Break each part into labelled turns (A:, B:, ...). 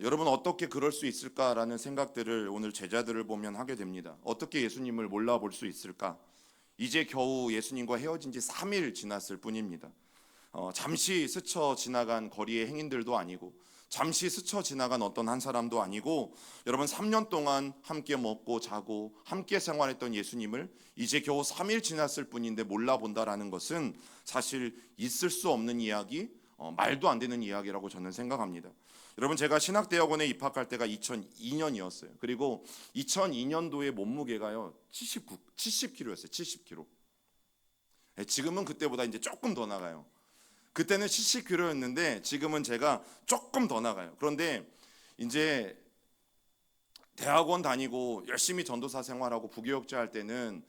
A: 여러분 어떻게 그럴 수 있을까라는 생각들을 오늘 제자들을 보면 하게 됩니다. 어떻게 예수님을 몰라볼 수 있을까? 이제 겨우 예수님과 헤어진 지 3일 지났을 뿐입니다. 잠시 스쳐 지나간 거리의 행인들도 아니고 잠시 스쳐 지나간 어떤 한 사람도 아니고 여러분 3년 동안 함께 먹고 자고 함께 생활했던 예수님을 이제 겨우 3일 지났을 뿐인데 몰라본다라는 것은 사실 있을 수 없는 이야기, 말도 안 되는 이야기라고 저는 생각합니다. 여러분 제가 신학대학원에 입학할 때가 2002년이었어요. 그리고 2002년도에 몸무게가요 70kg였어요. 70kg. 지금은 그때보다 이제 조금 더 나가요. 그때는 70kg였는데 지금은 제가 조금 더 나가요. 그런데 이제 대학원 다니고 열심히 전도사 생활하고 부교육자 할 때는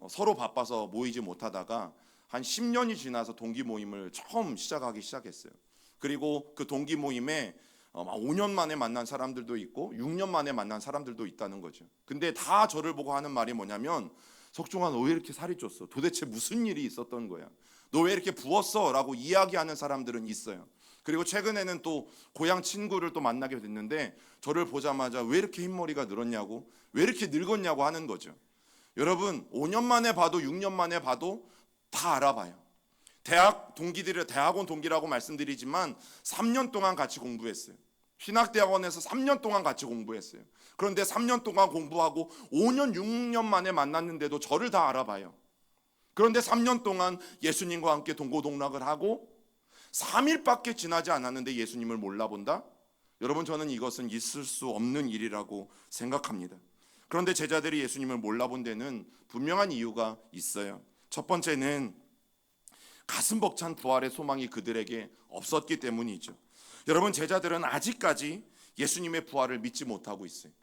A: 서로 바빠서 모이지 못하다가 한 10년이 지나서 동기 모임을 처음 시작하기 시작했어요. 그리고 그 동기 모임에 5년 만에 만난 사람들도 있고 6년 만에 만난 사람들도 있다는 거죠. 근데 다 저를 보고 하는 말이 뭐냐면 석종아 너 왜 이렇게 살이 쪘어? 도대체 무슨 일이 있었던 거야? 너 왜 이렇게 부었어? 라고 이야기하는 사람들은 있어요. 그리고 최근에는 또 고향 친구를 또 만나게 됐는데 저를 보자마자 왜 이렇게 흰머리가 늘었냐고 왜 이렇게 늙었냐고 하는 거죠. 여러분 5년 만에 봐도 6년 만에 봐도 다 알아봐요. 대학원 동기라고 말씀드리지만 3년 동안 같이 공부했어요. 신학대학원에서 3년 동안 같이 공부했어요. 그런데 3년 동안 공부하고 5년, 6년 만에 만났는데도 저를 다 알아봐요. 그런데 3년 동안 예수님과 함께 동고동락을 하고 3일밖에 지나지 않았는데 예수님을 몰라본다? 여러분 저는 이것은 있을 수 없는 일이라고 생각합니다. 그런데 제자들이 예수님을 몰라본 데는 분명한 이유가 있어요. 첫 번째는 가슴 벅찬 부활의 소망이 그들에게 없었기 때문이죠. 여러분 제자들은 아직까지 예수님의 부활을 믿지 못하고 있어요.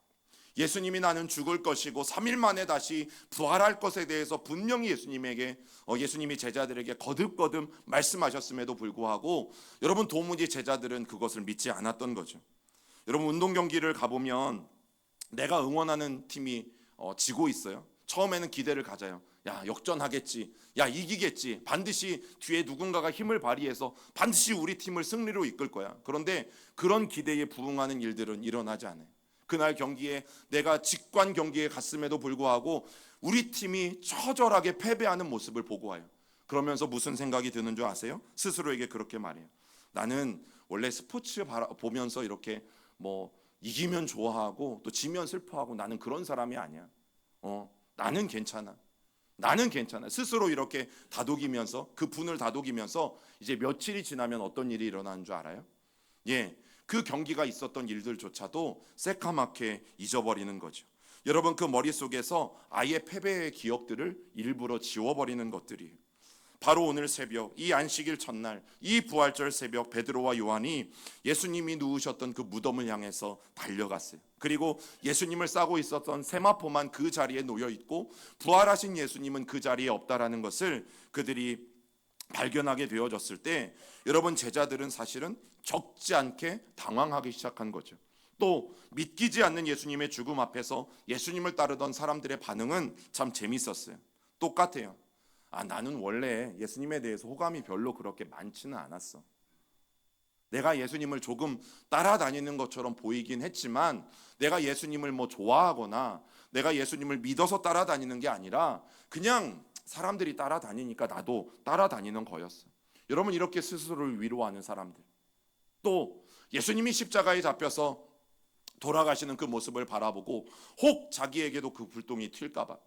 A: 예수님이 나는 죽을 것이고 3일 만에 다시 부활할 것에 대해서 분명히 예수님이 제자들에게 거듭거듭 말씀하셨음에도 불구하고 여러분 도무지 제자들은 그것을 믿지 않았던 거죠. 여러분 운동 경기를 가보면 내가 응원하는 팀이 지고 있어요. 처음에는 기대를 가져요. 야 역전하겠지, 야 이기겠지, 반드시 뒤에 누군가가 힘을 발휘해서 반드시 우리 팀을 승리로 이끌 거야. 그런데 그런 기대에 부응하는 일들은 일어나지 않아요. 그날 경기에 내가 직관 경기에 갔음에도 불구하고 우리 팀이 처절하게 패배하는 모습을 보고 와요. 그러면서 무슨 생각이 드는 줄 아세요? 스스로에게 그렇게 말해요. 나는 원래 스포츠 보면서 이렇게 이기면 좋아하고 또 지면 슬퍼하고 나는 그런 사람이 아니야. 나는 괜찮아. 나는 괜찮아. 스스로 이렇게 다독이면서 그 분을 다독이면서 이제 며칠이 지나면 어떤 일이 일어나는 줄 알아요? 그 경기가 있었던 일들조차도 새까맣게 잊어버리는 거죠. 여러분 그 머릿속에서 아예 패배의 기억들을 일부러 지워버리는 것들이에요. 바로 오늘 새벽 이 안식일 첫날 이 부활절 새벽 베드로와 요한이 예수님이 누우셨던 그 무덤을 향해서 달려갔어요. 그리고 예수님을 싸고 있었던 세마포만 그 자리에 놓여 있고 부활하신 예수님은 그 자리에 없다라는 것을 그들이 발견하게 되어졌을 때 여러분 제자들은 사실은 적지 않게 당황하기 시작한 거죠. 또 믿기지 않는 예수님의 죽음 앞에서 예수님을 따르던 사람들의 반응은 참 재밌었어요. 똑같아요. 나는 원래 예수님에 대해서 호감이 별로 그렇게 많지는 않았어. 내가 예수님을 조금 따라다니는 것처럼 보이긴 했지만 내가 예수님을 좋아하거나 내가 예수님을 믿어서 따라다니는 게 아니라 그냥 사람들이 따라다니니까 나도 따라다니는 거였어. 여러분 이렇게 스스로를 위로하는 사람들, 또 예수님이 십자가에 잡혀서 돌아가시는 그 모습을 바라보고 혹 자기에게도 그 불똥이 튈까 봐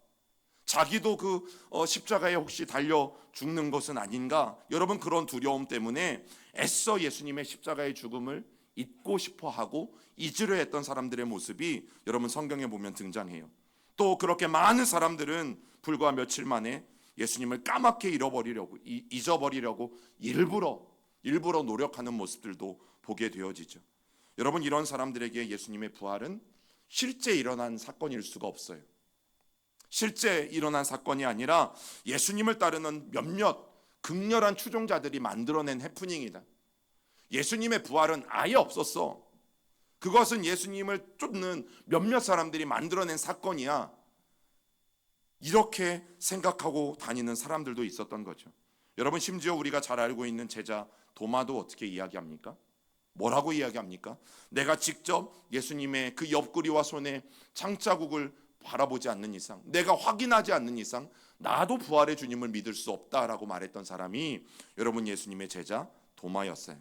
A: 자기도 그 십자가에 혹시 달려 죽는 것은 아닌가, 여러분 그런 두려움 때문에 애써 예수님의 십자가의 죽음을 잊고 싶어하고 잊으려 했던 사람들의 모습이 여러분 성경에 보면 등장해요. 또 그렇게 많은 사람들은 불과 며칠 만에 예수님을 까맣게 잊어버리려고 일부러 노력하는 모습들도 보게 되어지죠. 여러분 이런 사람들에게 예수님의 부활은 실제 일어난 사건일 수가 없어요. 실제 일어난 사건이 아니라 예수님을 따르는 몇몇 극렬한 추종자들이 만들어낸 해프닝이다. 예수님의 부활은 아예 없었어. 그것은 예수님을 쫓는 몇몇 사람들이 만들어낸 사건이야. 이렇게 생각하고 다니는 사람들도 있었던 거죠. 여러분 심지어 우리가 잘 알고 있는 제자 도마도 어떻게 이야기합니까? 뭐라고 이야기합니까? 내가 직접 예수님의 그 옆구리와 손에 창자국을 바라보지 않는 이상, 내가 확인하지 않는 이상 나도 부활의 주님을 믿을 수 없다라고 말했던 사람이 여러분 예수님의 제자 도마였어요.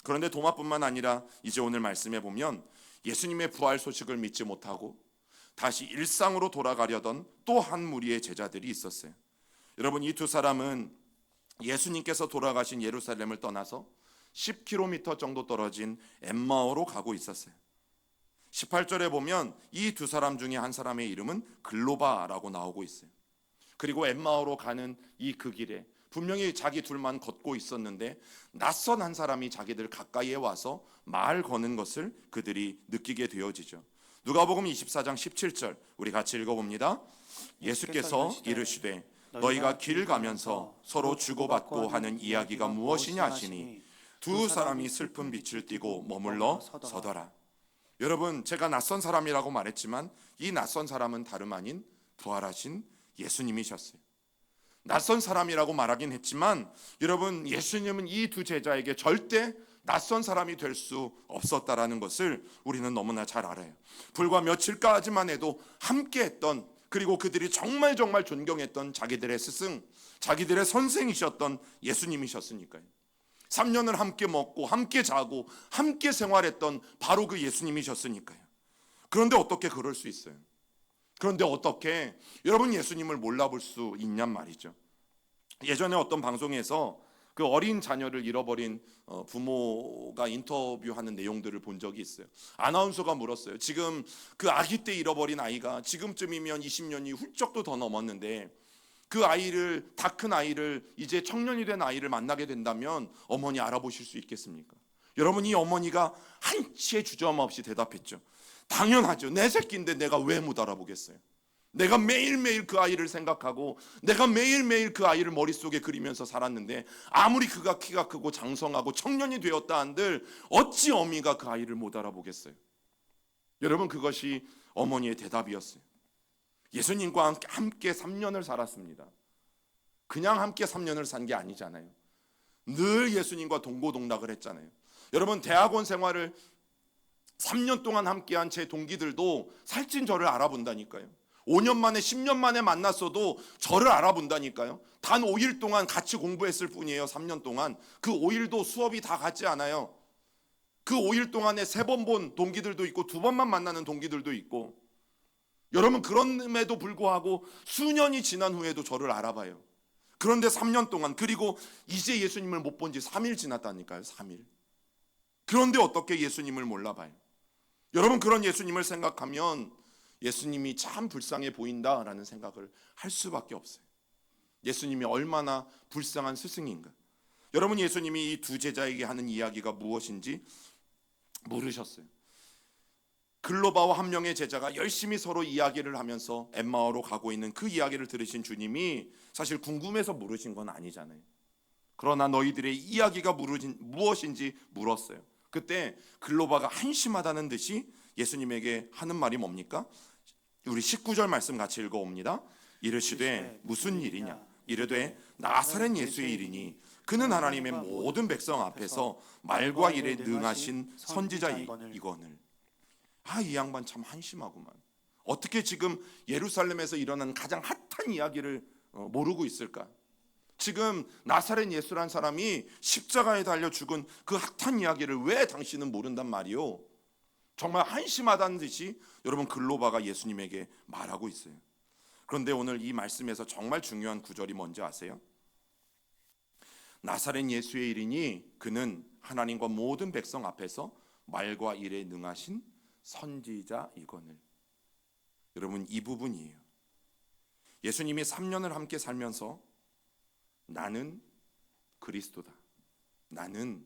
A: 그런데 도마뿐만 아니라 이제 오늘 말씀해 보면 예수님의 부활 소식을 믿지 못하고 다시 일상으로 돌아가려던 또 한 무리의 제자들이 있었어요. 여러분 이 두 사람은 예수님께서 돌아가신 예루살렘을 떠나서 10km 정도 떨어진 엠마오로 가고 있었어요. 18절에 보면 이 두 사람 중에 한 사람의 이름은 글로바라고 나오고 있어요. 그리고 엠마오로 가는 이 그 길에 분명히 자기 둘만 걷고 있었는데 낯선 한 사람이 자기들 가까이에 와서 말 거는 것을 그들이 느끼게 되어지죠. 누가복음 24장 17절 우리 같이 읽어봅니다. 예수께서 이르시되 너희가 길 가면서 서로 주고받고 하는 이야기가 무엇이냐 하시니 두 사람이 슬픈 빛을 띠고 머물러 서더라. 여러분 제가 낯선 사람이라고 말했지만 이 낯선 사람은 다름 아닌 부활하신 예수님이셨어요. 낯선 사람이라고 말하긴 했지만 여러분 예수님은 이 두 제자에게 절대 낯선 사람이 될 수 없었다라는 것을 우리는 너무나 잘 알아요. 불과 며칠까지만 해도 함께했던 그리고 그들이 정말 존경했던 자기들의 스승, 자기들의 선생이셨던 예수님이셨으니까요. 3년을 함께 먹고 함께 자고 함께 생활했던 바로 그 예수님이셨으니까요. 그런데 어떻게 그럴 수 있어요? 그런데 어떻게 여러분 예수님을 몰라볼 수 있냔 말이죠. 예전에 어떤 방송에서 그 어린 자녀를 잃어버린 부모가 인터뷰하는 내용들을 본 적이 있어요. 아나운서가 물었어요. 지금 그 아기 때 잃어버린 아이가 지금쯤이면 20년이 훌쩍도 더 넘었는데 그 아이를 다 큰 아이를 이제 청년이 된 아이를 만나게 된다면 어머니 알아보실 수 있겠습니까? 여러분 이 어머니가 한치의 주저함 없이 대답했죠. 당연하죠. 내 새끼인데 내가 왜 못 알아보겠어요? 내가 매일매일 그 아이를 생각하고 내가 매일매일 그 아이를 머릿속에 그리면서 살았는데 아무리 그가 키가 크고 장성하고 청년이 되었다 한들 어찌 어미가 그 아이를 못 알아보겠어요? 여러분 그것이 어머니의 대답이었어요. 예수님과 함께 3년을 살았습니다. 그냥 함께 3년을 산 게 아니잖아요. 늘 예수님과 동고동락을 했잖아요. 여러분 대학원 생활을 3년 동안 함께한 제 동기들도 살찐 저를 알아본다니까요. 5년 만에 10년 만에 만났어도 저를 알아본다니까요. 단 5일 동안 같이 공부했을 뿐이에요. 3년 동안 그 5일도 수업이 다 같지 않아요. 그 5일 동안에 3번 본 동기들도 있고 2번만 만나는 동기들도 있고 여러분 그럼에도 불구하고 수년이 지난 후에도 저를 알아봐요. 그런데 3년 동안 그리고 이제 예수님을 못 본 지 3일 지났다니까요. 3일. 그런데 어떻게 예수님을 몰라봐요? 여러분 그런 예수님을 생각하면 예수님이 참 불쌍해 보인다라는 생각을 할 수밖에 없어요. 예수님이 얼마나 불쌍한 스승인가. 여러분 예수님이 이 두 제자에게 하는 이야기가 무엇인지 모르셨어요. 글로바와 한 명의 제자가 열심히 서로 이야기를 하면서 엠마오로 가고 있는 그 이야기를 들으신 주님이 사실 궁금해서 물으신 건 아니잖아요. 그러나 너희들의 이야기가 무엇인지 물었어요. 그때 글로바가 한심하다는 듯이 예수님에게 하는 말이 뭡니까? 우리 19절 말씀 같이 읽어봅니다. 이르시되 무슨 일이냐? 이르되 나사렛 예수의 일이니 그는 하나님의 모든 백성 앞에서 말과 일에 능하신 선지자이거늘. 이 양반 참 한심하구만. 어떻게 지금 예루살렘에서 일어난 가장 핫한 이야기를 모르고 있을까? 지금 나사렛 예수란 사람이 십자가에 달려 죽은 그 핫한 이야기를 왜 당신은 모른단 말이요? 정말 한심하다는 듯이 여러분 글로바가 예수님에게 말하고 있어요. 그런데 오늘 이 말씀에서 정말 중요한 구절이 뭔지 아세요? 나사렛 예수의 일이니 그는 하나님과 모든 백성 앞에서 말과 일에 능하신 선지자이거늘. 여러분 이 부분이에요. 예수님이 3년을 함께 살면서 나는 그리스도다. 나는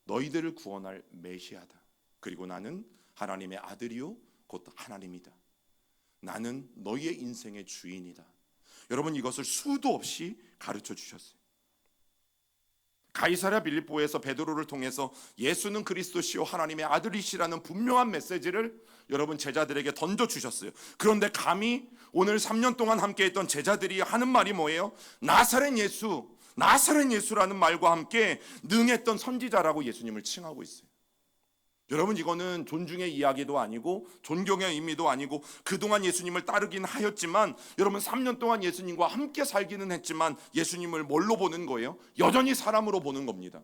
A: 너희들을 구원할 메시아다. 그리고 나는 하나님의 아들이요 곧 하나님이다. 나는 너희의 인생의 주인이다. 여러분 이것을 수도 없이 가르쳐 주셨어요. 가이사랴 빌립보에서 베드로를 통해서 예수는 그리스도시요 하나님의 아들이시라는 분명한 메시지를 여러분 제자들에게 던져주셨어요. 그런데 감히 오늘 3년 동안 함께했던 제자들이 하는 말이 뭐예요? 나사렛 예수, 나사렛 예수라는 말과 함께 능했던 선지자라고 예수님을 칭하고 있어요. 여러분, 이거는 존중의 이야기도 아니고 존경의 의미도 아니고, 그동안 예수님을 따르긴 하였지만 여러분 3년 동안 예수님과 함께 살기는 했지만 예수님을 뭘로 보는 거예요? 여전히 사람으로 보는 겁니다.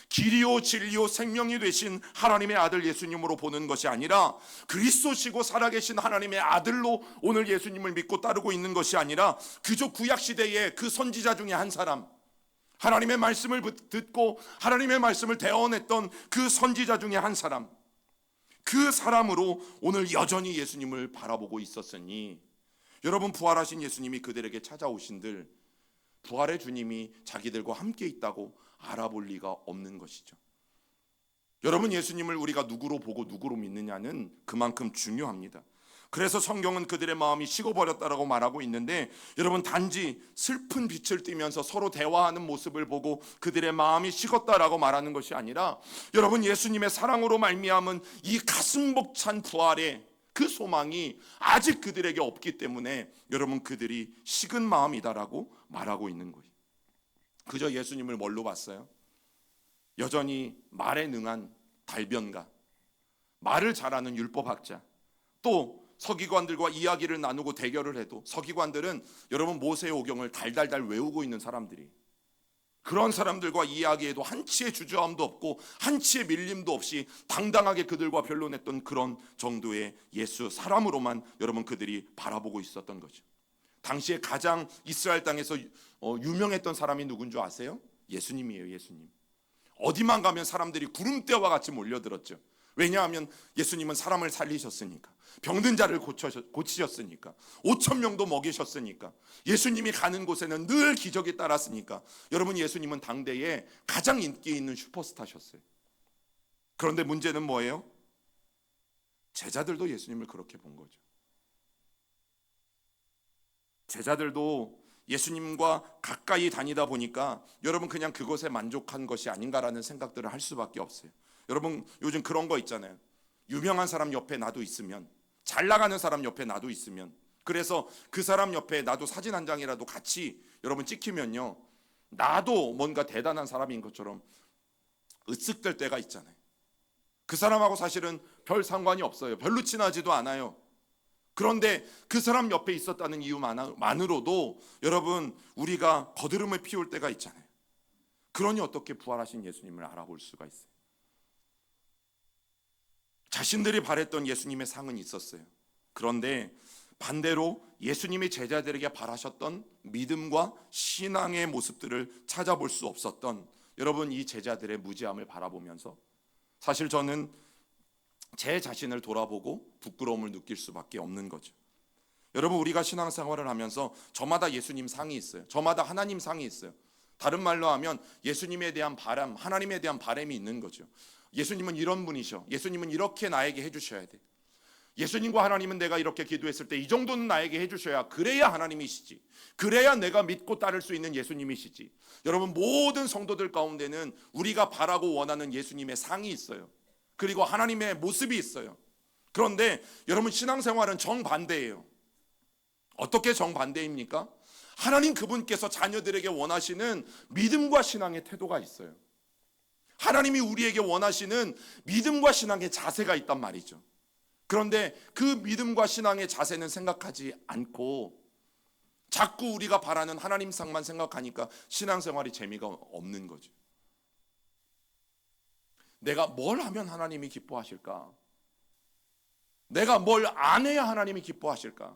A: 길이요 진리요 생명이 되신 하나님의 아들 예수님으로 보는 것이 아니라, 그리스도시고 살아계신 하나님의 아들로 오늘 예수님을 믿고 따르고 있는 것이 아니라, 그저 구약시대의 그 선지자 중에 한 사람, 하나님의 말씀을 듣고 하나님의 말씀을 대언했던 그 선지자 중에 한 사람, 그 사람으로 오늘 여전히 예수님을 바라보고 있었으니, 여러분, 부활하신 예수님이 그들에게 찾아오신들 부활의 주님이 자기들과 함께 있다고 알아볼 리가 없는 것이죠. 여러분, 예수님을 우리가 누구로 보고 누구로 믿느냐는 그만큼 중요합니다. 그래서 성경은 그들의 마음이 식어버렸다라고 말하고 있는데, 여러분, 단지 슬픈 빛을 띠면서 서로 대화하는 모습을 보고 그들의 마음이 식었다라고 말하는 것이 아니라, 여러분, 예수님의 사랑으로 말미암은 이 가슴 벅찬 부활의 그 소망이 아직 그들에게 없기 때문에 여러분, 그들이 식은 마음이다라고 말하고 있는 거예요. 그저 예수님을 뭘로 봤어요? 여전히 말에 능한 달변가, 말을 잘하는 율법학자, 또 서기관들과 이야기를 나누고 대결을 해도 서기관들은 여러분 모세의 오경을 달달달 외우고 있는 사람들이, 그런 사람들과 이야기해도 한치의 주저함도 없고 한치의 밀림도 없이 당당하게 그들과 변론했던 그런 정도의 예수 사람으로만 여러분 그들이 바라보고 있었던 거죠. 당시에 가장 이스라엘 땅에서 유명했던 사람이 누군 줄 아세요? 예수님이에요. 예수님. 어디만 가면 사람들이 구름대와 같이 몰려들었죠. 왜냐하면 예수님은 사람을 살리셨으니까, 병든 자를 고치셨으니까, 5천 명도 먹이셨으니까, 예수님이 가는 곳에는 늘 기적이 따랐으니까, 여러분, 예수님은 당대에 가장 인기 있는 슈퍼스타셨어요. 그런데 문제는 뭐예요? 제자들도 예수님을 그렇게 본 거죠. 제자들도 예수님과 가까이 다니다 보니까 여러분 그냥 그것에 만족한 것이 아닌가라는 생각들을 할 수밖에 없어요. 여러분, 요즘 그런 거 있잖아요. 유명한 사람 옆에 나도 있으면, 잘 나가는 사람 옆에 나도 있으면, 그래서 그 사람 옆에 나도 사진 한 장이라도 같이 여러분 찍히면요, 나도 뭔가 대단한 사람인 것처럼 으쓱될 때가 있잖아요. 그 사람하고 사실은 별 상관이 없어요. 별로 친하지도 않아요. 그런데 그 사람 옆에 있었다는 이유만으로도 여러분 우리가 거드름을 피울 때가 있잖아요. 그러니 어떻게 부활하신 예수님을 알아볼 수가 있어요? 자신들이 바랬던 예수님의 상은 있었어요. 그런데 반대로 예수님이 제자들에게 바라셨던 믿음과 신앙의 모습들을 찾아볼 수 없었던 여러분, 이 제자들의 무지함을 바라보면서 사실 저는 제 자신을 돌아보고 부끄러움을 느낄 수밖에 없는 거죠. 여러분, 우리가 신앙생활을 하면서 저마다 예수님 상이 있어요. 저마다 하나님 상이 있어요. 다른 말로 하면 예수님에 대한 바람, 하나님에 대한 바람이 있는 거죠. 예수님은 이런 분이셔. 예수님은 이렇게 나에게 해주셔야 돼. 예수님과 하나님은 내가 이렇게 기도했을 때 이 정도는 나에게 해주셔야, 그래야 하나님이시지, 그래야 내가 믿고 따를 수 있는 예수님이시지. 여러분, 모든 성도들 가운데는 우리가 바라고 원하는 예수님의 상이 있어요. 그리고 하나님의 모습이 있어요. 그런데 여러분, 신앙생활은 정반대예요. 어떻게 정반대입니까? 하나님 그분께서 자녀들에게 원하시는 믿음과 신앙의 태도가 있어요. 하나님이 우리에게 원하시는 믿음과 신앙의 자세가 있단 말이죠. 그런데 그 믿음과 신앙의 자세는 생각하지 않고 자꾸 우리가 바라는 하나님 상만 생각하니까 신앙생활이 재미가 없는 거죠. 내가 뭘 하면 하나님이 기뻐하실까? 내가 뭘 안 해야 하나님이 기뻐하실까?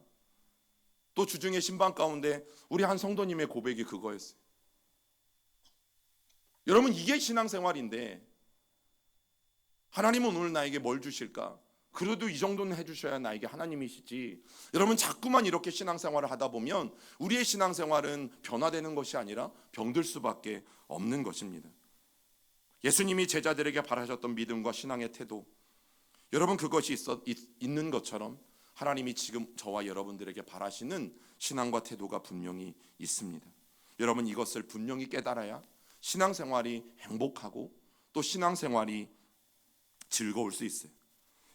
A: 또 주중의 신방 가운데 우리 한 성도님의 고백이 그거였어요. 여러분, 이게 신앙생활인데 하나님은 오늘 나에게 뭘 주실까? 그래도 이 정도는 해주셔야 나에게 하나님이시지. 여러분, 자꾸만 이렇게 신앙생활을 하다 보면 우리의 신앙생활은 변화되는 것이 아니라 병들 수밖에 없는 것입니다. 예수님이 제자들에게 바라셨던 믿음과 신앙의 태도, 여러분 그것이 있는 것처럼 하나님이 지금 저와 여러분들에게 바라시는 신앙과 태도가 분명히 있습니다. 여러분, 이것을 분명히 깨달아야 신앙생활이 행복하고 또 신앙생활이 즐거울 수 있어요.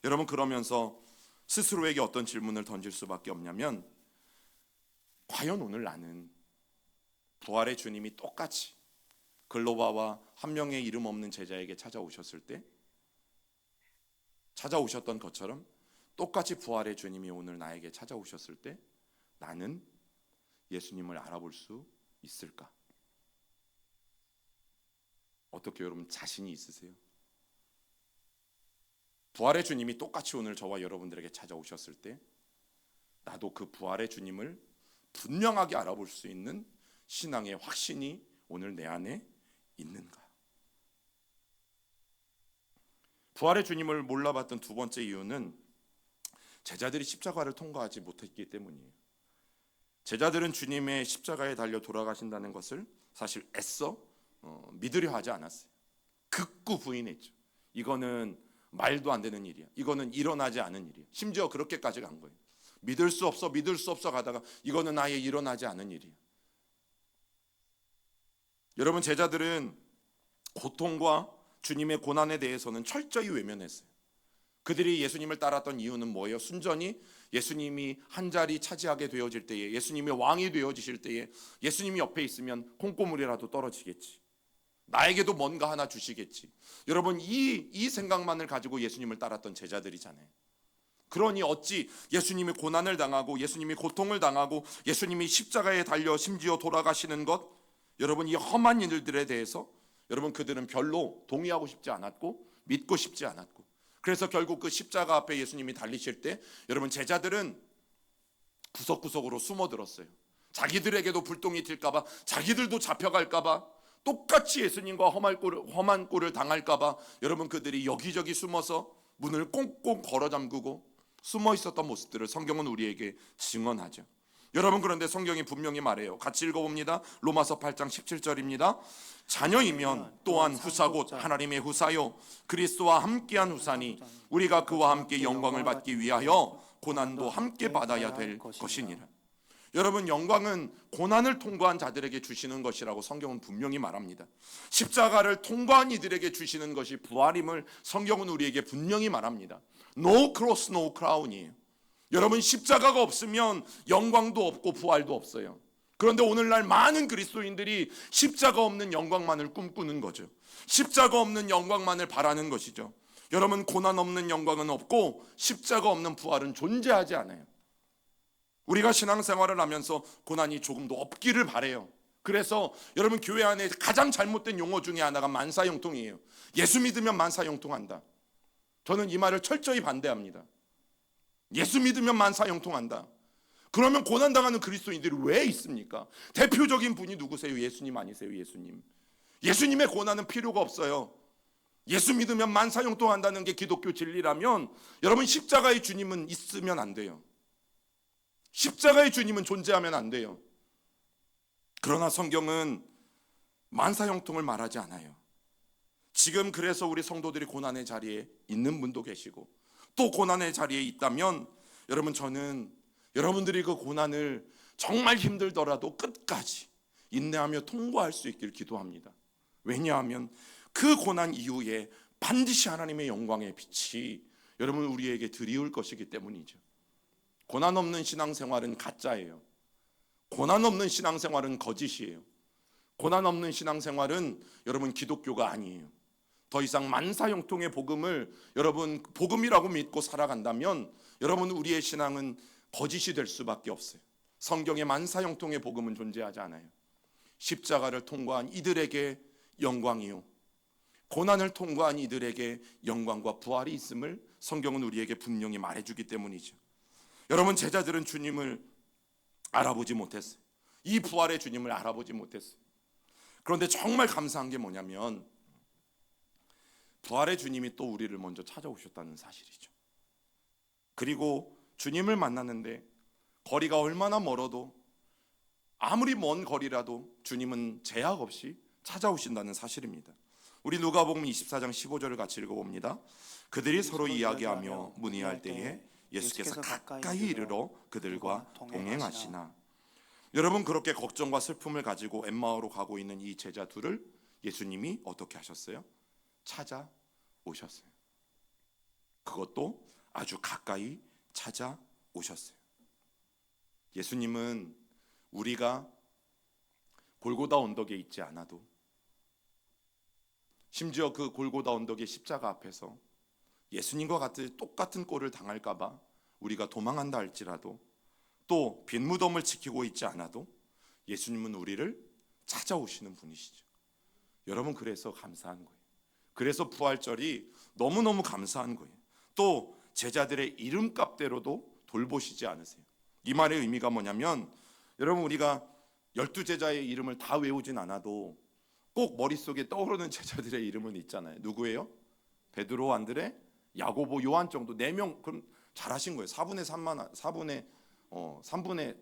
A: 여러분, 그러면서 스스로에게 어떤 질문을 던질 수밖에 없냐면, 과연 오늘 나는 부활의 주님이 똑같이 글로바와 한 명의 이름 없는 제자에게 찾아오셨을 때 찾아오셨던 것처럼 똑같이 부활의 주님이 오늘 나에게 찾아오셨을 때 나는 예수님을 알아볼 수 있을까? 어떻게 여러분 자신이 있으세요? 부활의 주님이 똑같이 오늘 저와 여러분들에게 찾아오셨을 때 나도 그 부활의 주님을 분명하게 알아볼 수 있는 신앙의 확신이 오늘 내 안에 있는가? 부활의 주님을 몰라봤던 두 번째 이유는 제자들이 십자가를 통과하지 못했기 때문이에요. 제자들은 주님의 십자가에 달려 돌아가신다는 것을 사실 애써 믿으려 하지 않았어요. 극구 부인했죠. 이거는 말도 안 되는 일이야. 이거는 일어나지 않은 일이야. 심지어 그렇게까지 간 거예요. 믿을 수 없어 가다가 이거는 아예 일어나지 않은 일이야. 여러분, 제자들은 고통과 주님의 고난에 대해서는 철저히 외면했어요. 그들이 예수님을 따랐던 이유는 뭐예요? 순전히 예수님이 한 자리 차지하게 되어질 때에, 예수님이 왕이 되어지실 때에 예수님이 옆에 있으면 콩고물이라도 떨어지겠지, 나에게도 뭔가 하나 주시겠지. 여러분, 이 생각만을 가지고 예수님을 따랐던 제자들이잖아요. 그러니 어찌 예수님이 고난을 당하고 예수님이 고통을 당하고 예수님이 십자가에 달려 심지어 돌아가시는 것, 여러분, 이 험한 일들에 대해서 여러분 그들은 별로 동의하고 싶지 않았고 믿고 싶지 않았고, 그래서 결국 그 십자가 앞에 예수님이 달리실 때 여러분 제자들은 구석구석으로 숨어들었어요. 자기들에게도 불똥이 튈까봐, 자기들도 잡혀갈까봐, 똑같이 예수님과 험한 꼴을 당할까봐 여러분 그들이 여기저기 숨어서 문을 꽁꽁 걸어 잠그고 숨어 있었던 모습들을 성경은 우리에게 증언하죠. 여러분, 그런데 성경이 분명히 말해요. 같이 읽어봅니다. 로마서 8장 17절입니다. 자녀이면 또한 후사 곧 하나님의 후사요 그리스도와 함께한 후사니 우리가 그와 함께 영광을 받기 위하여 고난도 함께 받아야 될 것이니라. 여러분, 영광은 고난을 통과한 자들에게 주시는 것이라고 성경은 분명히 말합니다. 십자가를 통과한 이들에게 주시는 것이 부활임을 성경은 우리에게 분명히 말합니다. No cross, no crown이에요. 여러분, 십자가가 없으면 영광도 없고 부활도 없어요. 그런데 오늘날 많은 그리스도인들이 십자가 없는 영광만을 꿈꾸는 거죠. 십자가 없는 영광만을 바라는 것이죠. 여러분, 고난 없는 영광은 없고 십자가 없는 부활은 존재하지 않아요. 우리가 신앙생활을 하면서 고난이 조금 더 없기를 바라요. 그래서 여러분, 교회 안에 가장 잘못된 용어 중에 하나가 만사형통이에요. 예수 믿으면 만사형통한다. 저는 이 말을 철저히 반대합니다. 예수 믿으면 만사형통한다. 그러면 고난당하는 그리스도인들이 왜 있습니까? 대표적인 분이 누구세요? 예수님 아니세요? 예수님. 예수님의 고난은 필요가 없어요. 예수 믿으면 만사형통한다는 게 기독교 진리라면 여러분, 십자가의 주님은 있으면 안 돼요. 십자가의 주님은 존재하면 안 돼요. 그러나 성경은 만사형통을 말하지 않아요. 지금 그래서 우리 성도들이 고난의 자리에 있는 분도 계시고 또 고난의 자리에 있다면 여러분, 저는 여러분들이 그 고난을 정말 힘들더라도 끝까지 인내하며 통과할 수 있길 기도합니다. 왜냐하면 그 고난 이후에 반드시 하나님의 영광의 빛이 여러분 우리에게 드리울 것이기 때문이죠. 고난 없는 신앙생활은 가짜예요. 고난 없는 신앙생활은 거짓이에요. 고난 없는 신앙생활은 여러분 기독교가 아니에요. 더 이상 만사형통의 복음을 여러분 복음이라고 믿고 살아간다면 여러분 우리의 신앙은 거짓이 될 수밖에 없어요. 성경의 만사형통의 복음은 존재하지 않아요. 십자가를 통과한 이들에게 영광이요, 고난을 통과한 이들에게 영광과 부활이 있음을 성경은 우리에게 분명히 말해주기 때문이죠. 여러분, 제자들은 주님을 알아보지 못했어요. 이 부활의 주님을 알아보지 못했어요. 그런데 정말 감사한 게 뭐냐면 부활의 주님이 또 우리를 먼저 찾아오셨다는 사실이죠. 그리고 주님을 만났는데 거리가 얼마나 멀어도, 아무리 먼 거리라도 주님은 제약 없이 찾아오신다는 사실입니다. 우리 누가복음 24장 15절을 같이 읽어봅니다. 그들이 서로 이야기하며 문의할 때에 예수께서 가까이 이르러 그들과 동행하시나. 여러분, 그렇게 걱정과 슬픔을 가지고 엠마오로 가고 있는 이 제자 둘을 예수님이 어떻게 하셨어요? 찾아오셨어요. 그것도 아주 가까이 찾아오셨어요. 예수님은 우리가 골고다 언덕에 있지 않아도, 심지어 그 골고다 언덕의 십자가 앞에서 예수님과 같은 똑같은 꼴을 당할까 봐 우리가 도망한다 할지라도, 또 빈무덤을 지키고 있지 않아도 예수님은 우리를 찾아오시는 분이시죠. 여러분, 그래서 감사한 거예요. 그래서 부활절이 너무너무 감사한 거예요. 또 제자들의 이름값대로도 돌보시지 않으세요. 이 말의 의미가 뭐냐면, 여러분, 우리가 12제자의 이름을 다 외우진 않아도 꼭 머릿속에 떠오르는 제자들의 이름은 있잖아요. 누구예요? 베드로, 안드레, 야고보, 요한 정도 4명. 그럼 잘하신 거예요. 3분의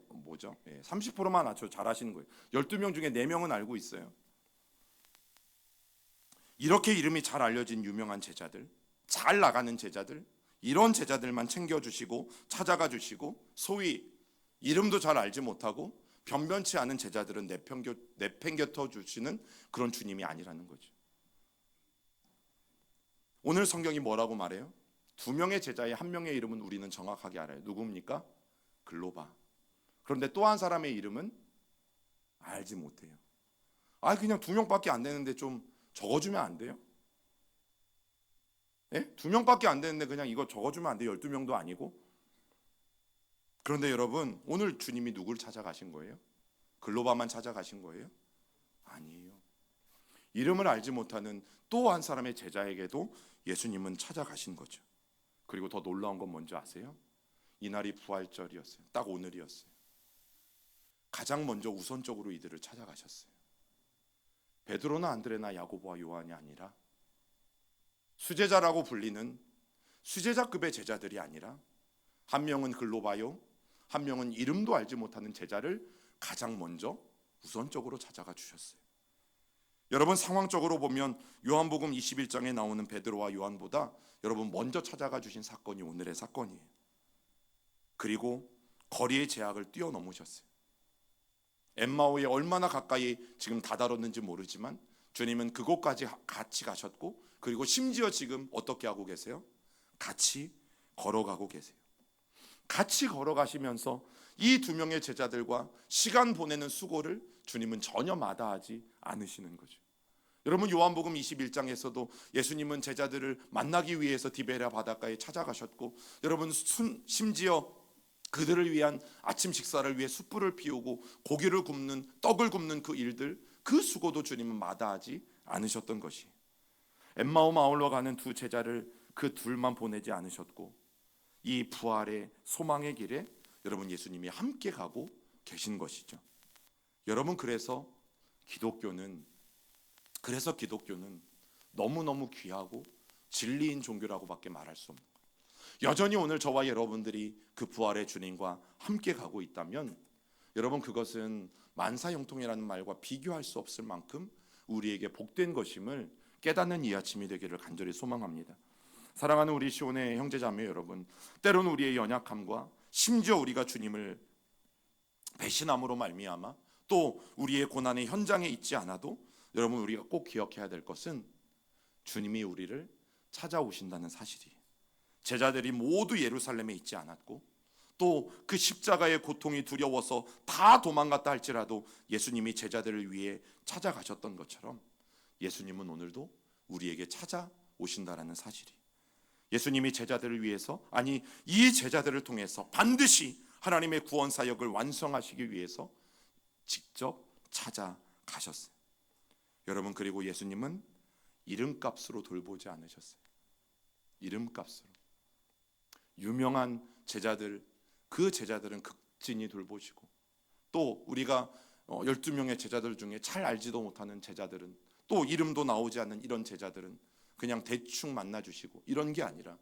A: 뭐죠? 30%만 맞춰 잘하시는 거예요. 12명 중에 4명은 알고 있어요. 이렇게 이름이 잘 알려진 유명한 제자들, 잘 나가는 제자들, 이런 제자들만 챙겨주시고 찾아가 주시고, 소위 이름도 잘 알지 못하고 변변치 않은 제자들은 내팽겨쳐 주시는 그런 주님이 아니라는 거죠. 오늘 성경이 뭐라고 말해요? 2명의 제자의 1명의 이름은 우리는 정확하게 알아요. 누굽니까? 글로바. 그런데 또 한 사람의 이름은 알지 못해요. 그냥 2명밖에 안 되는데 좀 적어주면 안 돼요? 2명밖에 안 되는데 그냥 이거 적어주면 안 돼요? 12명도 아니고. 그런데 여러분, 오늘 주님이 누굴 찾아가신 거예요? 글로바만 찾아가신 거예요? 아니에요. 이름을 알지 못하는 또 한 사람의 제자에게도 예수님은 찾아가신 거죠. 그리고 더 놀라운 건 뭔지 아세요? 이날이 부활절이었어요. 딱 오늘이었어요. 가장 먼저 우선적으로 이들을 찾아가셨어요. 베드로나 안드레나 야고보와 요한이 아니라, 수제자라고 불리는 수제자급의 제자들이 아니라, 1명은 글로바요, 1명은 이름도 알지 못하는 제자를 가장 먼저 우선적으로 찾아가 주셨어요. 여러분, 상황적으로 보면 요한복음 21장에 나오는 베드로와 요한보다 여러분 먼저 찾아가 주신 사건이 오늘의 사건이에요. 그리고 거리의 제약을 뛰어넘으셨어요. 엠마오에 얼마나 가까이 지금 다다랐는지 모르지만 주님은 그곳까지 같이 가셨고, 그리고 심지어 지금 어떻게 하고 계세요? 같이 걸어가고 계세요. 같이 걸어가시면서 이 2명의 제자들과 시간 보내는 수고를 주님은 전혀 마다하지 않으시는 거죠. 여러분, 요한복음 21장에서도 예수님은 제자들을 만나기 위해서 디베랴 바닷가에 찾아가셨고, 여러분, 심지어 그들을 위한 아침 식사를 위해 숯불을 피우고 고기를 굽는, 떡을 굽는 그 일들, 그 수고도 주님은 마다하지 않으셨던 것이, 엠마오 마을로 가는 2 제자를 그 둘만 보내지 않으셨고, 이 부활의 소망의 길에 여러분 예수님이 함께 가고 계신 것이죠. 여러분, 그래서 기독교는 너무너무 귀하고 진리인 종교라고밖에 말할 수 없는 거예요. 여전히 오늘 저와 여러분들이 그 부활의 주님과 함께 가고 있다면, 여러분, 그것은 만사형통이라는 말과 비교할 수 없을 만큼 우리에게 복된 것임을 깨닫는 이 아침이 되기를 간절히 소망합니다. 사랑하는 우리 시온의 형제자매 여러분, 때로는 우리의 연약함과 심지어 우리가 주님을 배신함으로 말미암아 또 우리의 고난의 현장에 있지 않아도, 여러분, 우리가 꼭 기억해야 될 것은 주님이 우리를 찾아오신다는 사실이에요. 제자들이 모두 예루살렘에 있지 않았고, 또 그 십자가의 고통이 두려워서 다 도망갔다 할지라도 예수님이 제자들을 위해 찾아가셨던 것처럼 예수님은 오늘도 우리에게 찾아오신다라는 사실이, 예수님이 제자들을 위해서, 아니 이 제자들을 통해서 반드시 하나님의 구원 사역을 완성하시기 위해서 직접 찾아가셨어요. 여러분, 그리고 예수님은 이름값으로 돌보지 않으셨어요. 이름값으로. 유명한 제자들, 그 제자들은 극진히 돌보시고, 또 우리가 12명의 제자들 중에 잘 알지도 못하는 제자들은, 또 이름도 나오지 않는 이런 제자들은 그냥 대충 만나주시고, 이런 게 아니라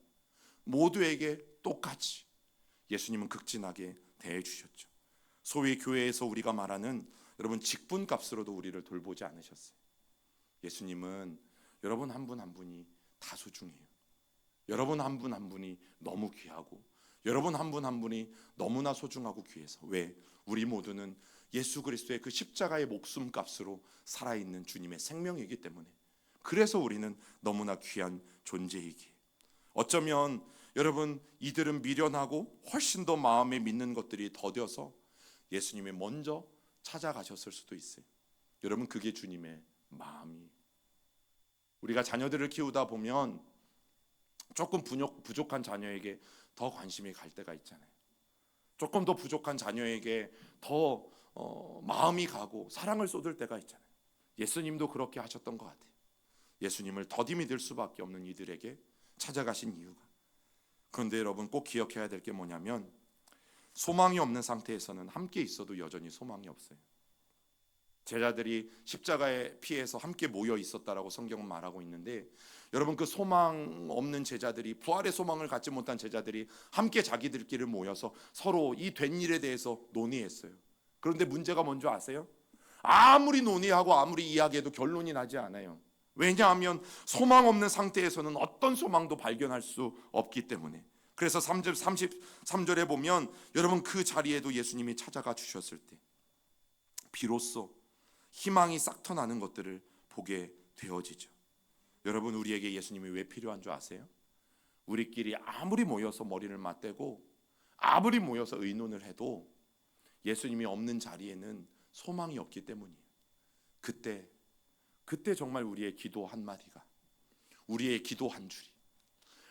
A: 모두에게 똑같이 예수님은 극진하게 대해주셨죠. 소위 교회에서 우리가 말하는 여러분 직분값으로도 우리를 돌보지 않으셨어요. 예수님은 여러분 한 분 한 분이 다 소중해요. 여러분 한 분 한 분이 너무 귀하고, 여러분 한 분 한 분이 너무나 소중하고 귀해서, 왜? 우리 모두는 예수 그리스도의 그 십자가의 목숨값으로 살아있는 주님의 생명이기 때문에, 그래서 우리는 너무나 귀한 존재이기에, 어쩌면 여러분 이들은 미련하고 훨씬 더 마음에 믿는 것들이 더뎌서 예수님이 먼저 찾아가셨을 수도 있어요. 여러분, 그게 주님의 마음이. 우리가 자녀들을 키우다 보면 조금 부족한 자녀에게 더 관심이 갈 때가 있잖아요. 조금 더 부족한 자녀에게 더 마음이 가고 사랑을 쏟을 때가 있잖아요. 예수님도 그렇게 하셨던 것 같아요. 예수님을 더디 믿을 수밖에 없는 이들에게 찾아가신 이유가. 그런데 여러분, 꼭 기억해야 될 게 뭐냐면, 소망이 없는 상태에서는 함께 있어도 여전히 소망이 없어요. 제자들이 십자가의 피해서 함께 모여 있었다라고 성경은 말하고 있는데, 여러분, 그 소망 없는 제자들이, 부활의 소망을 갖지 못한 제자들이 함께 자기들끼리 모여서 서로 이 된 일에 대해서 논의했어요. 그런데 문제가 뭔지 아세요? 아무리 논의하고 아무리 이야기해도 결론이 나지 않아요. 왜냐하면 소망 없는 상태에서는 어떤 소망도 발견할 수 없기 때문에. 그래서 33절에 보면, 여러분, 그 자리에도 예수님이 찾아가 주셨을 때 비로소 희망이 싹터나는 것들을 보게 되어지죠. 여러분, 우리에게 예수님이 왜 필요한 줄 아세요? 우리끼리 아무리 모여서 머리를 맞대고 아무리 모여서 의논을 해도 예수님이 없는 자리에는 소망이 없기 때문이에요. 그때 정말 우리의 기도 한마디가, 우리의 기도 한 줄이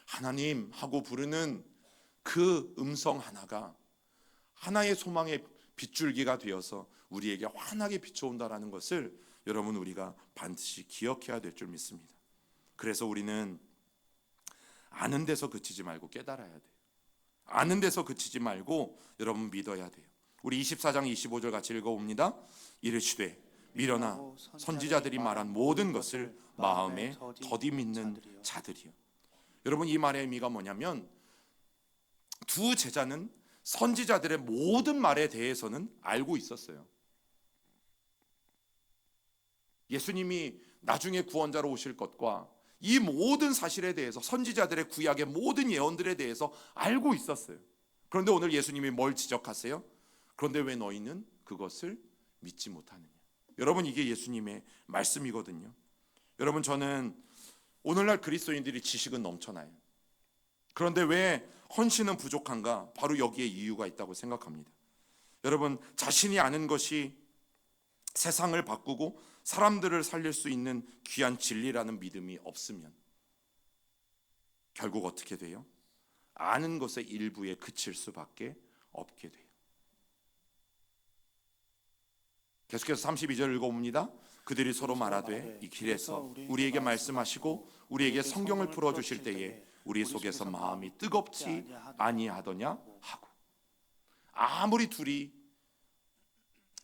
A: 하나님 하고 부르는 그 음성 하나가 하나의 소망의 빗줄기가 되어서 우리에게 환하게 비춰온다라는 것을 여러분, 우리가 반드시 기억해야 될 줄 믿습니다. 그래서 우리는 아는 데서 그치지 말고 깨달아야 돼요. 아는 데서 그치지 말고 여러분 믿어야 돼요. 우리 24장 25절 같이 읽어봅니다. 이르시되 미련아 선지자들이 말한 모든 것을 마음에 더디 믿는 자들이요. 여러분, 이 말의 의미가 뭐냐면, 두 제자는 선지자들의 모든 말에 대해서는 알고 있었어요. 예수님이 나중에 구원자로 오실 것과 이 모든 사실에 대해서, 선지자들의 구약의 모든 예언들에 대해서 알고 있었어요. 그런데 오늘 예수님이 뭘 지적하세요? 그런데 왜 너희는 그것을 믿지 못하느냐. 여러분, 이게 예수님의 말씀이거든요. 여러분, 저는 오늘날 그리스도인들이 지식은 넘쳐나요. 그런데 왜 헌신은 부족한가? 바로 여기에 이유가 있다고 생각합니다. 여러분, 자신이 아는 것이 세상을 바꾸고 사람들을 살릴 수 있는 귀한 진리라는 믿음이 없으면 결국 어떻게 돼요? 아는 것의 일부에 그칠 수밖에 없게 돼요. 계속해서 32절 읽어봅니다. 그들이 서로 말하되 이 길에서 우리에게 말씀하시고 우리에게 성경을 풀어주실 때에 우리 속에서 마음이 뜨겁지 아니하더냐 하고. 아무리 둘이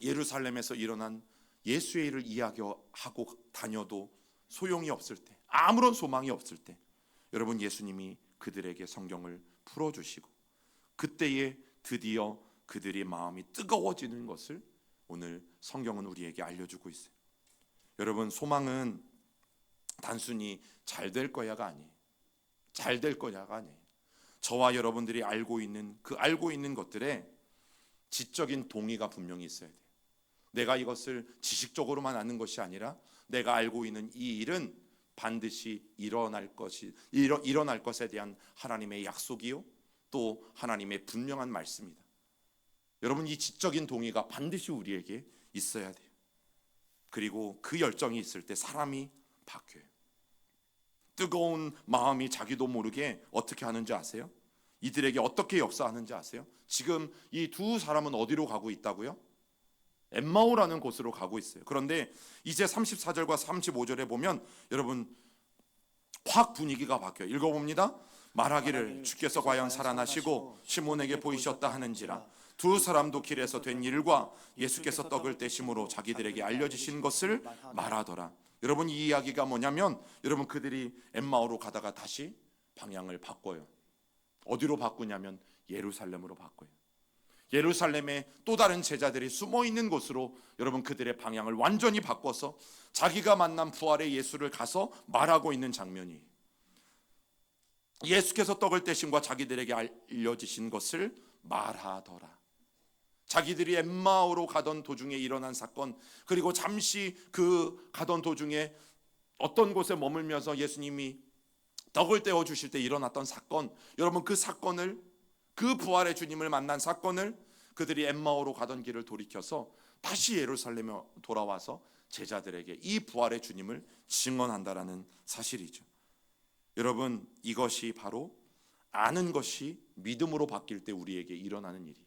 A: 예루살렘에서 일어난 예수의 일을 이야기하고 다녀도 소용이 없을 때, 아무런 소망이 없을 때, 여러분, 예수님이 그들에게 성경을 풀어주시고 그때에 드디어 그들의 마음이 뜨거워지는 것을 오늘 성경은 우리에게 알려주고 있어요. 여러분, 소망은 단순히 잘 될 거야가 아니에요. 잘 될 거야가 아니에요. 저와 여러분들이 알고 있는 것들에 지적인 동의가 분명히 있어야 돼요. 내가 이것을 지식적으로만 아는 것이 아니라 내가 알고 있는 이 일은 반드시 일어날 것에 대한 하나님의 약속이요, 또 하나님의 분명한 말씀이다. 여러분, 이 지적인 동의가 반드시 우리에게 있어야 돼요. 그리고 그 열정이 있을 때 사람이 바뀌어요. 뜨거운 마음이 자기도 모르게 어떻게 하는지 아세요? 이들에게 어떻게 역사하는지 아세요? 지금 이 두 사람은 어디로 가고 있다고요? 엠마오라는 곳으로 가고 있어요. 그런데 이제 34절과 35절에 보면 여러분, 확 분위기가 바뀌어요. 읽어봅니다. 말하기를 주께서 과연 살아나시고 시몬에게 보이셨다 하는지라. 두 사람도 길에서 된 일과 예수께서 떡을 떼심으로 자기들에게 알려주신 것을 말하더라. 여러분, 이 이야기가 뭐냐면, 여러분, 그들이 엠마오로 가다가 다시 방향을 바꿔요. 어디로 바꾸냐면 예루살렘으로 바꿔요. 예루살렘에 또 다른 제자들이 숨어 있는 곳으로 여러분, 그들의 방향을 완전히 바꿔서 자기가 만난 부활의 예수를 가서 말하고 있는 장면이, 예수께서 떡을 떼심과 자기들에게 알려주신 것을 말하더라. 자기들이 엠마오로 가던 도중에 일어난 사건, 그리고 잠시 그 가던 도중에 어떤 곳에 머물면서 예수님이 떡을 떼어 주실 때 일어났던 사건, 여러분, 그 사건을, 그 부활의 주님을 만난 사건을 그들이 엠마오로 가던 길을 돌이켜서 다시 예루살렘에 돌아와서 제자들에게 이 부활의 주님을 증언한다라는 사실이죠. 여러분, 이것이 바로 아는 것이 믿음으로 바뀔 때 우리에게 일어나는 일이에요.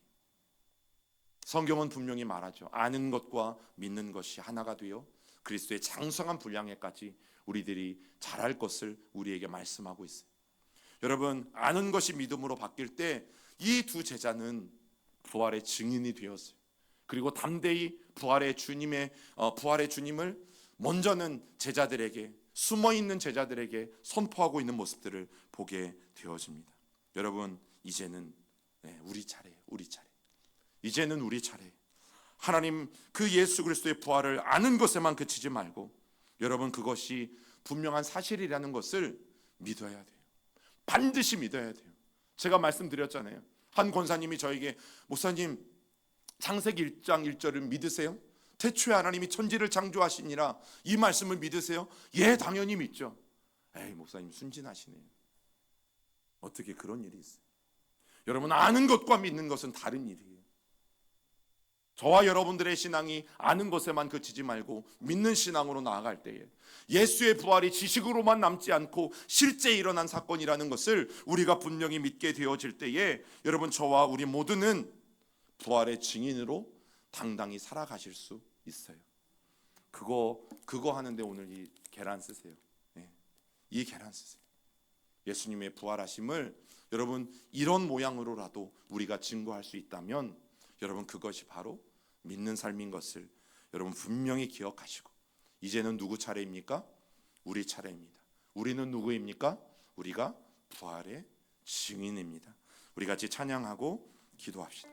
A: 성경은 분명히 말하죠. 아는 것과 믿는 것이 하나가 되어 그리스도의 장성한 분량에까지 우리들이 잘할 것을 우리에게 말씀하고 있어요. 여러분, 아는 것이 믿음으로 바뀔 때 이 두 제자는 부활의 증인이 되었어요. 그리고 담대히 부활의 주님을 먼저는 제자들에게, 숨어있는 제자들에게 선포하고 있는 모습들을 보게 되어집니다. 여러분, 이제는 우리 차례예요. 우리 차례. 이제는 우리 차례. 하나님 그 예수 그리스도의 부활을 아는 것에만 그치지 말고 여러분, 그것이 분명한 사실이라는 것을 믿어야 돼요. 반드시 믿어야 돼요. 제가 말씀드렸잖아요. 한 권사님이 저에게, 목사님 창세기 1장 1절을 믿으세요? 태초에 하나님이 천지를 창조하시니라, 이 말씀을 믿으세요? 예, 당연히 믿죠. 에이, 목사님 순진하시네요. 어떻게 그런 일이 있어요? 여러분, 아는 것과 믿는 것은 다른 일이에요. 저와 여러분들의 신앙이 아는 것에만 그치지 말고 믿는 신앙으로 나아갈 때에 예수의 부활이 지식으로만 남지 않고 실제 일어난 사건이라는 것을 우리가 분명히 믿게 되어질 때에 여러분, 저와 우리 모두는 부활의 증인으로 당당히 살아가실 수 있어요. 그거 하는데 오늘 이 계란 쓰세요. 이 계란 쓰세요. 예수님의 부활하심을 여러분 이런 모양으로라도 우리가 증거할 수 있다면 여러분, 그것이 바로 믿는 삶인 것을 여러분 분명히 기억하시고, 이제는 누구 차례입니까? 우리 차례입니다. 우리는 누구입니까? 우리가 부활의 증인입니다. 우리 같이 찬양하고 기도합시다.